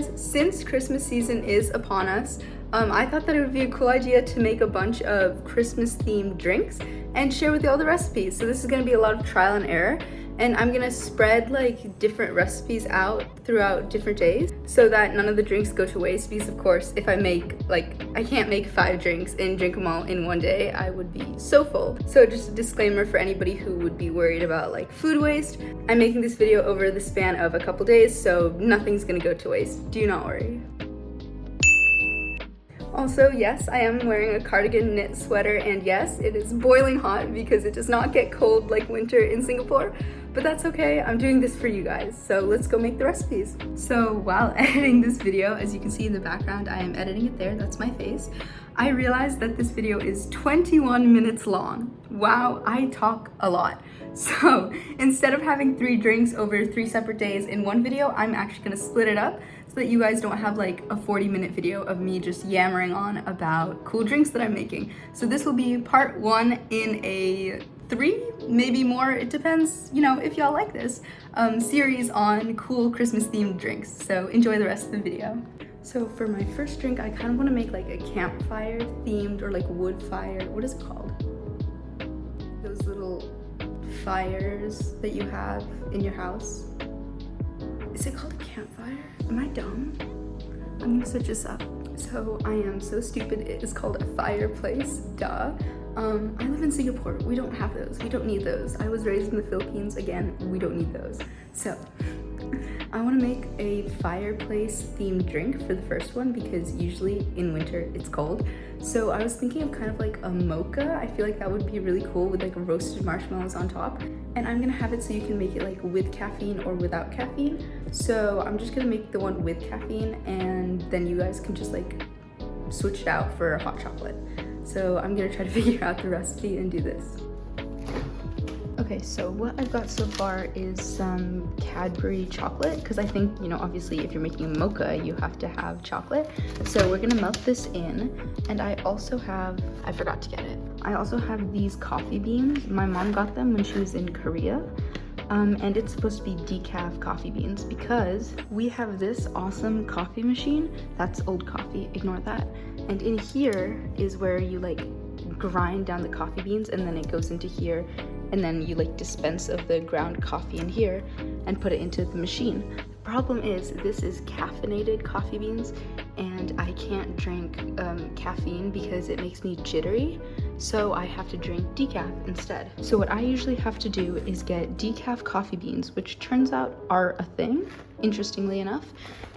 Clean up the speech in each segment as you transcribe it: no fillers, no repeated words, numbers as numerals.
guys, since Christmas season is upon us, I thought that it would be a cool idea to make a bunch of Christmas themed drinks and share with you all the recipes. So this is going to be a lot of trial and error, and I'm going to spread like different recipes out throughout different days so that none of the drinks go to waste, because of course if I can't make 5 drinks and drink them all in one day, I would be so full. So just a disclaimer for anybody who would be worried about like food waste, I'm making this video over the span of a couple days, so nothing's gonna go to waste, do not worry. Also, yes, I am wearing a cardigan knit sweater, and yes, it is boiling hot because it does not get cold like winter in Singapore, but that's okay, I'm doing this for you guys, so let's go make the recipes. So while editing this video, as you can see in the background, I am editing it there, that's my face, I realized that this video is 21 minutes long. Wow, I talk a lot. So instead of having 3 drinks over 3 separate days in one video, I'm actually gonna split it up so that you guys don't have like a 40-minute video of me just yammering on about cool drinks that I'm making. So this will be part 1 in a 3, maybe more, it depends, you know, if y'all like this, series on cool Christmas themed drinks. So enjoy the rest of the video. So for my first drink, I kind of want to make like a campfire themed, or like wood fire, what is it called? Those little fires that you have in your house. Is it called a campfire? Am I dumb? I'm gonna search this up. So I am so stupid, it is called a fireplace, duh. I live in Singapore, we don't have those, we don't need those. I was raised in the Philippines, again, we don't need those. So, I wanna make a fireplace themed drink for the first one because usually in winter it's cold. So I was thinking of kind of like a mocha. I feel like that would be really cool with like roasted marshmallows on top. And I'm gonna have it so you can make it like with caffeine or without caffeine. So I'm just gonna make the one with caffeine, and then you guys can just like switch it out for hot chocolate. So I'm gonna try to figure out the recipe and do this. Okay, so what I've got so far is some Cadbury chocolate, because I think, you know, obviously if you're making a mocha, you have to have chocolate. So we're gonna melt this in, and I forgot to get it. I also have these coffee beans. My mom got them when she was in Korea. And it's supposed to be decaf coffee beans because we have this awesome coffee machine. That's old coffee, ignore that. And in here is where you like grind down the coffee beans, and then it goes into here, and then you like dispense of the ground coffee in here and put it into the machine. The problem is this is caffeinated coffee beans, and I can't drink caffeine because it makes me jittery, so I have to drink decaf instead. So what I usually have to do is get decaf coffee beans, which turns out are a thing, interestingly enough,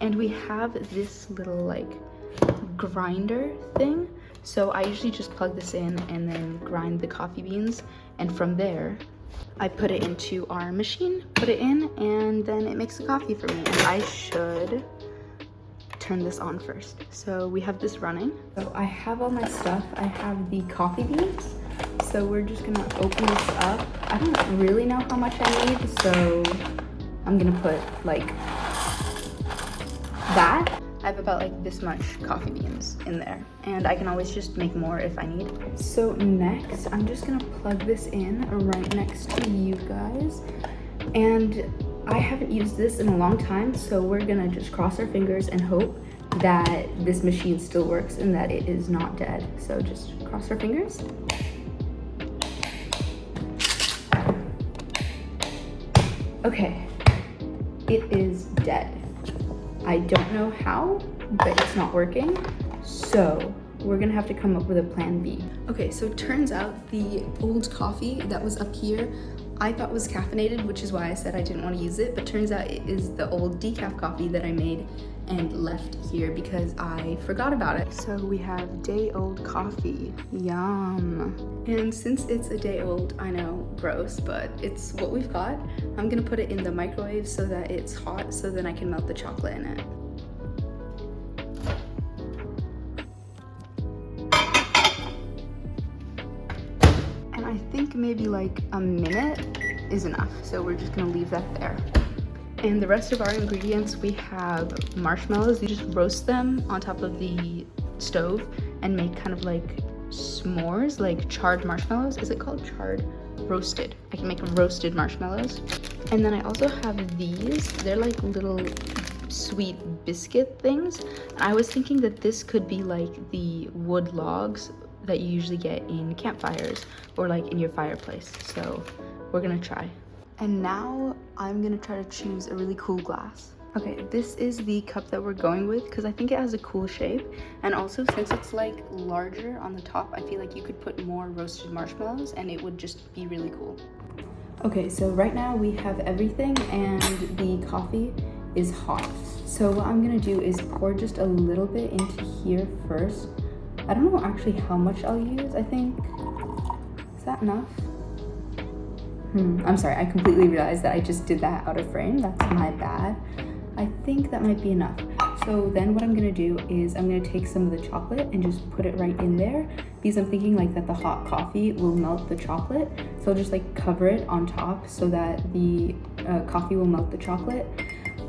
and we have this little like grinder thing. So I usually just plug this in and then grind the coffee beans, and from there I put it into our machine, put it in, and then it makes the coffee for me. And I should turn this on first. So we have this running. So I have all my stuff. I have the coffee beans. So we're just gonna open this up. I don't really know how much I need, so I'm gonna put like that. I have about like this much coffee beans in there, and I can always just make more if I need. So next, I'm just gonna plug this in right next to you guys. And I haven't used this in a long time, so we're gonna just cross our fingers and hope that this machine still works and that it is not dead. So just cross our fingers. Okay, it is dead. I don't know how, but it's not working, so we're gonna have to come up with a plan B. Okay, so it turns out the old coffee that was up here, I thought was caffeinated, which is why I said I didn't want to use it, but turns out it is the old decaf coffee that I made and left here because I forgot about it. So we have day-old coffee, yum. And since it's a day old, I know, gross, but it's what we've got. I'm gonna put it in the microwave so that it's hot, so then I can melt the chocolate in it. And I think maybe like a minute is enough, so we're just gonna leave that there. And the rest of our ingredients, we have marshmallows. You just roast them on top of the stove and make kind of like s'mores, like charred marshmallows. Is it called charred? Roasted. I can make roasted marshmallows. And then I also have these. They're like little sweet biscuit things. And I was thinking that this could be like the wood logs that you usually get in campfires or like in your fireplace. So we're gonna try. And now I'm gonna try to choose a really cool glass. Okay, this is the cup that we're going with because I think it has a cool shape. And also, since it's like larger on the top, I feel like you could put more roasted marshmallows and it would just be really cool. Okay, so right now we have everything and the coffee is hot. So what I'm gonna do is pour just a little bit into here first. I don't know actually how much I'll use, I think. Is that enough? I'm sorry, I completely realized that I just did that out of frame. That's my bad. I think that might be enough. So then what I'm gonna do is I'm gonna take some of the chocolate and just put it right in there because I'm thinking like that the hot coffee will melt the chocolate. So I'll just like cover it on top so that the coffee will melt the chocolate.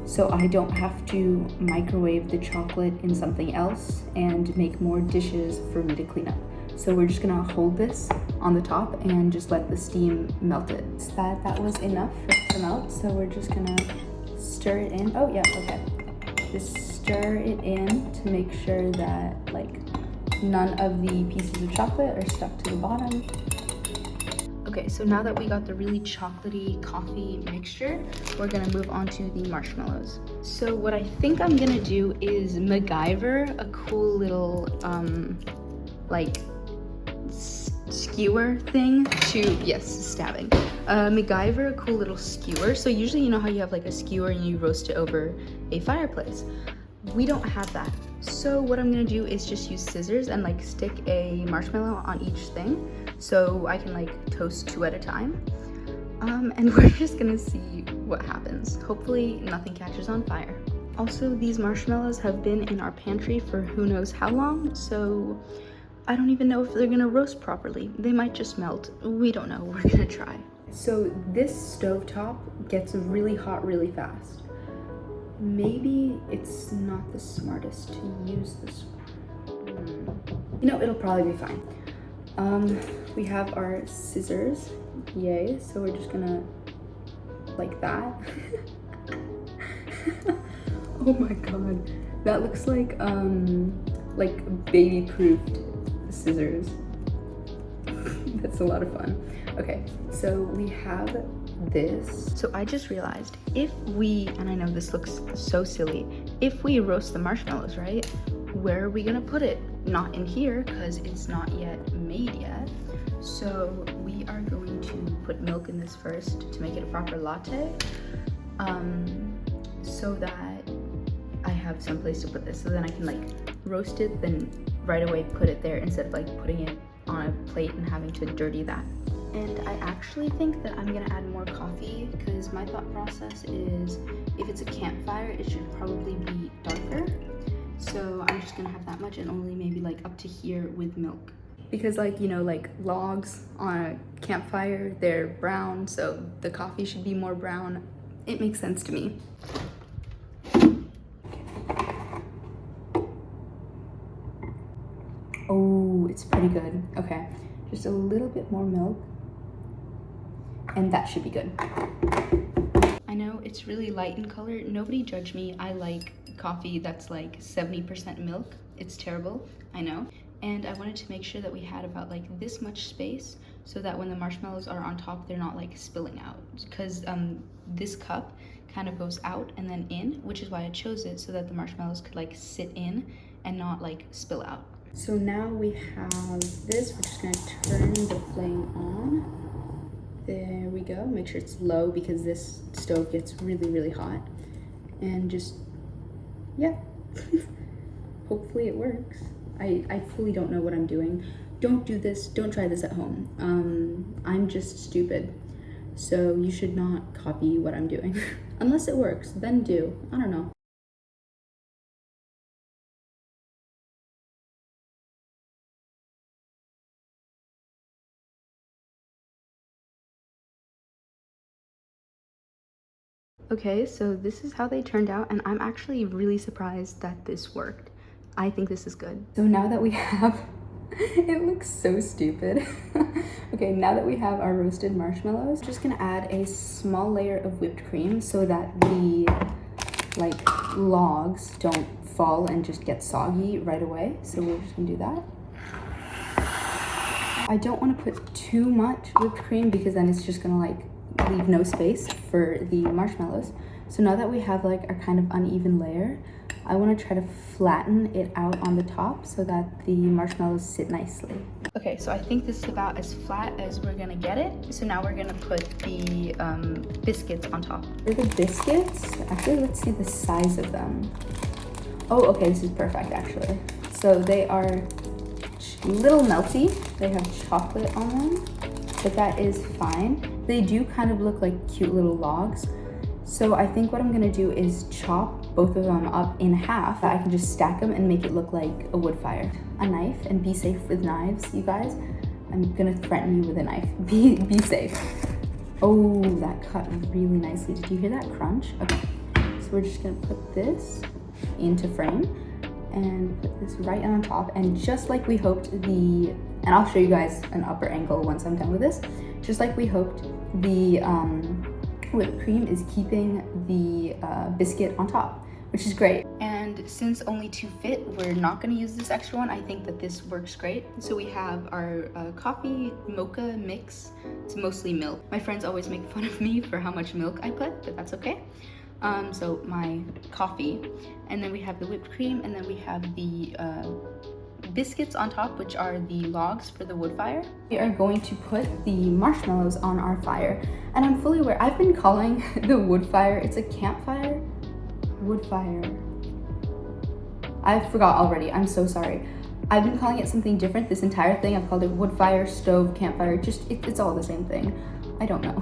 So I don't have to microwave the chocolate in something else and make more dishes for me to clean up. So we're just gonna hold this on the top and just let the steam melt it. So that was enough for it to melt. So we're just gonna stir it in. Oh yeah, okay. Just stir it in to make sure that like none of the pieces of chocolate are stuck to the bottom. Okay, so now that we got the really chocolatey coffee mixture, we're gonna move on to the marshmallows. So what I think I'm gonna do is MacGyver a cool little like skewer thing to, yes, stabbing. MacGyver a cool little skewer. So usually you know how you have like a skewer and you roast it over a fireplace. We don't have that. So what I'm gonna do is just use scissors and like stick a marshmallow on each thing so I can like toast 2 at a time. And we're just gonna see what happens. Hopefully nothing catches on fire. Also, these marshmallows have been in our pantry for who knows how long, so I don't even know if they're gonna roast properly. They might just melt. We don't know. We're gonna try. So this stovetop gets really hot really fast. Maybe it's not the smartest to use this one. You know, it'll probably be fine. We have our scissors. Yay. So we're just gonna like that. Oh my god. That looks like baby-proofed scissors. That's a lot of fun. Okay, so we have this. So I just realized if we, and I know this looks so silly, if we roast the marshmallows, right, where are we gonna put it? Not in here because it's not yet made yet. So we are going to put milk in this first to make it a proper latte, so that I have some place to put this, so then I can like roast it, then right away put it there instead of like putting it on a plate and having to dirty that. And I actually think that I'm gonna add more coffee because my thought process is if it's a campfire, it should probably be darker. So I'm just gonna have that much and only maybe like up to here with milk. Because like, you know, like logs on a campfire, they're brown, so the coffee should be more brown. It makes sense to me. Oh, it's pretty good. Okay, just a little bit more milk and that should be good. I know it's really light in color. Nobody judge me. I like coffee that's like 70% milk. It's terrible, I know. And I wanted to make sure that we had about like this much space so that when the marshmallows are on top, they're not like spilling out. Because this cup kind of goes out and then in, which is why I chose it so that the marshmallows could like sit in and not like spill out. So now we have this. We're just gonna turn the flame on. There we go. Make sure it's low because this stove gets really, really hot. And just, yeah. Hopefully it works. I fully don't know what I'm doing. Don't do this. Don't try this at home. I'm just stupid. So you should not copy what I'm doing. Unless it works, then do. I don't know. Okay, so this is how they turned out, and I'm actually really surprised that this worked. I think this is good. So now that we have, it looks so stupid. Okay, now that we have our roasted marshmallows, just gonna add a small layer of whipped cream so that the like logs don't fall and just get soggy right away. So we're just gonna do that. I don't want to put too much whipped cream because then it's just gonna like leave no space for the marshmallows. So now that we have like our kind of uneven layer, I want to try to flatten it out on the top so that the marshmallows sit nicely. Okay, so I think this is about as flat as we're gonna get it. So now we're gonna put the biscuits on top. For the biscuits, actually let's see the size of them. Oh, okay, this is perfect actually. So they are a little melty. They have chocolate on them, but that is fine. They do kind of look like cute little logs. So I think what I'm gonna do is chop both of them up in half. I can just stack them and make it look like a wood fire. A knife, and be safe with knives, you guys. I'm gonna threaten you with a knife. Be safe. Oh, that cut really nicely. Did you hear that crunch? Okay, so we're just gonna put this into frame and put this right on top. And just like we hoped and I'll show you guys an upper angle once I'm done with this. Just like we hoped, the whipped cream is keeping the biscuit on top, which is great. And since only 2 fit, we're not gonna use this extra one. I think that this works great. So we have our coffee mocha mix. It's mostly milk. My friends always make fun of me for how much milk I put, but that's okay. So my coffee, and then we have the whipped cream, and then we have the biscuits on top, which are the logs for the wood fire. We are going to put the marshmallows on our fire, and I'm fully aware, I've been calling the wood fire, it's a campfire, wood fire. I forgot already, I'm so sorry. I've been calling it something different this entire thing. I've called it wood fire, stove, campfire, just, it's all the same thing. I don't know.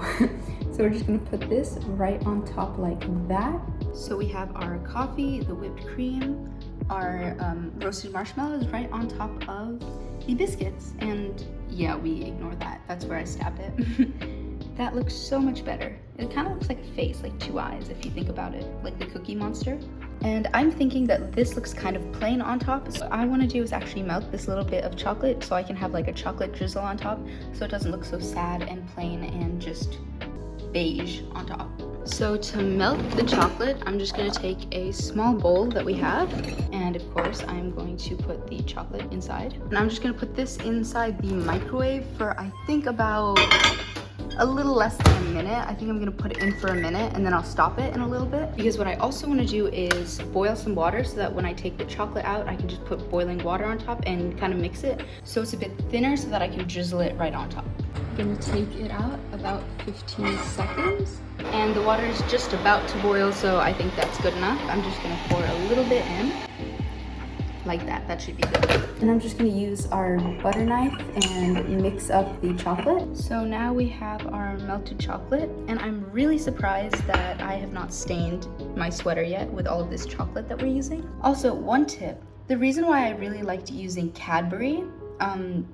So we're just gonna put this right on top like that. So we have our coffee, the whipped cream, our roasted marshmallows right on top of the biscuits. And yeah, we ignore that. That's where I stabbed it. That looks so much better. It kind of looks like a face, like 2 eyes if you think about it, like the Cookie Monster. And I'm thinking that this looks kind of plain on top. So what I want to do is actually melt this little bit of chocolate so I can have like a chocolate drizzle on top so it doesn't look so sad and plain and just beige on top. So to melt the chocolate, I'm just going to take a small bowl that we have, and of course I'm going to put the chocolate inside. And I'm just going to put this inside the microwave for I think about a little less than a minute. I think I'm gonna put it in for a minute and then I'll stop it in a little bit, because what I also want to do is boil some water so that when I take the chocolate out, I can just put boiling water on top and kind of mix it so it's a bit thinner so that I can drizzle it right on top. I'm gonna take it out about 15 seconds. And the water is just about to boil, so I think that's good enough. I'm just gonna pour a little bit in. Like that, that should be good. And I'm just gonna use our butter knife and mix up the chocolate. So now we have our melted chocolate, and I'm really surprised that I have not stained my sweater yet with all of this chocolate that we're using. Also, one tip, the reason why I really liked using Cadbury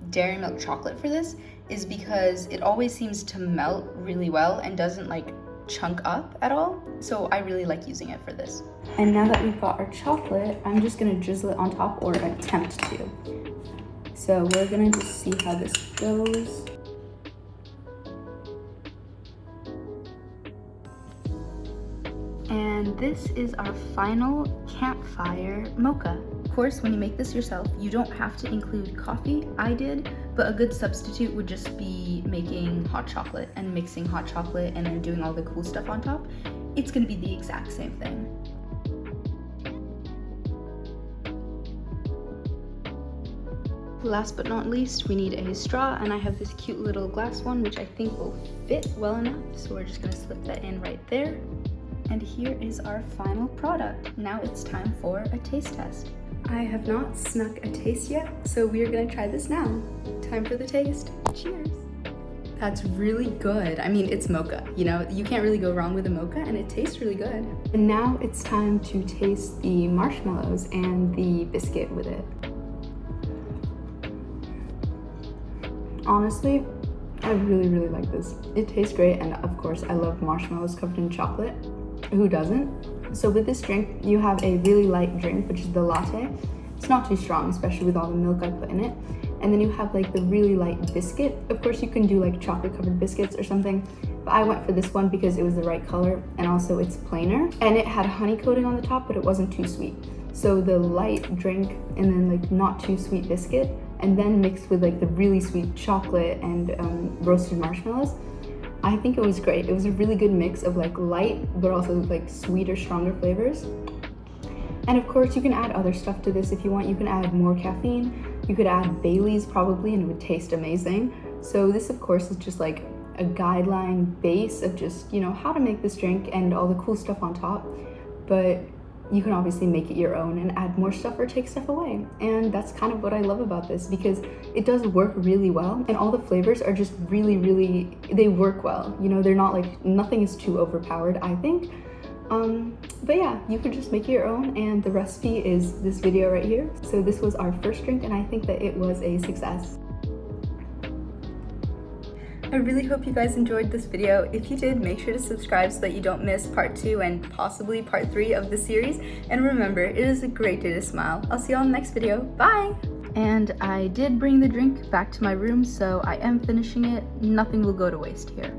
dairy milk chocolate for this is because it always seems to melt really well and doesn't like chunk up at all. So I really like using it for this. And now that we've got our chocolate, I'm just gonna drizzle it on top, or attempt to. So we're gonna just see how this goes. And this is our final campfire mocha. Of course, when you make this yourself, you don't have to include coffee. I did, but a good substitute would just be making hot chocolate and mixing hot chocolate and then doing all the cool stuff on top. It's gonna be the exact same thing. Last but not least, we need a straw, and I have this cute little glass one which I think will fit well enough, so we're just gonna slip that in right there. And here is our final product. Now it's time for a taste test. I have not snuck a taste yet, so we are gonna try this now. Time for the taste. Cheers. That's really good. I mean, it's mocha, you know, you can't really go wrong with a mocha, and it tastes really good. And now it's time to taste the marshmallows and the biscuit with it. Honestly, I really, really like this. It tastes great, and of course, I love marshmallows covered in chocolate. Who doesn't? So with this drink, you have a really light drink, which is the latte. It's not too strong, especially with all the milk I put in it. And then you have like the really light biscuit. Of course, you can do like chocolate covered biscuits or something. but I went for this one because it was the right color, and also it's plainer, and it had honey coating on the top, but it wasn't too sweet. So the light drink and then like not too sweet biscuit, and then mixed with like the really sweet chocolate and roasted marshmallows, I think it was great. It was a really good mix of like light but also like sweeter, stronger flavors. And of course you can add other stuff to this if you want. You can add more caffeine, you could add Bailey's probably, and it would taste amazing. So this of course is just like a guideline base of just, you know, how to make this drink and all the cool stuff on top, but you can obviously make it your own and add more stuff or take stuff away. And that's kind of what I love about this, because it does work really well, and all the flavors are just really, they work well. You know, they're not like, nothing is too overpowered, I think. But yeah, you can just make it your own, and the recipe is this video right here. So this was our first drink, and I think that it was a success. I really hope you guys enjoyed this video. If you did, make sure to subscribe so that you don't miss part 2 and possibly part 3 of the series. And remember, it is a great day to smile. I'll see you on the next video. Bye! And I did bring the drink back to my room, so I am finishing it. Nothing will go to waste here.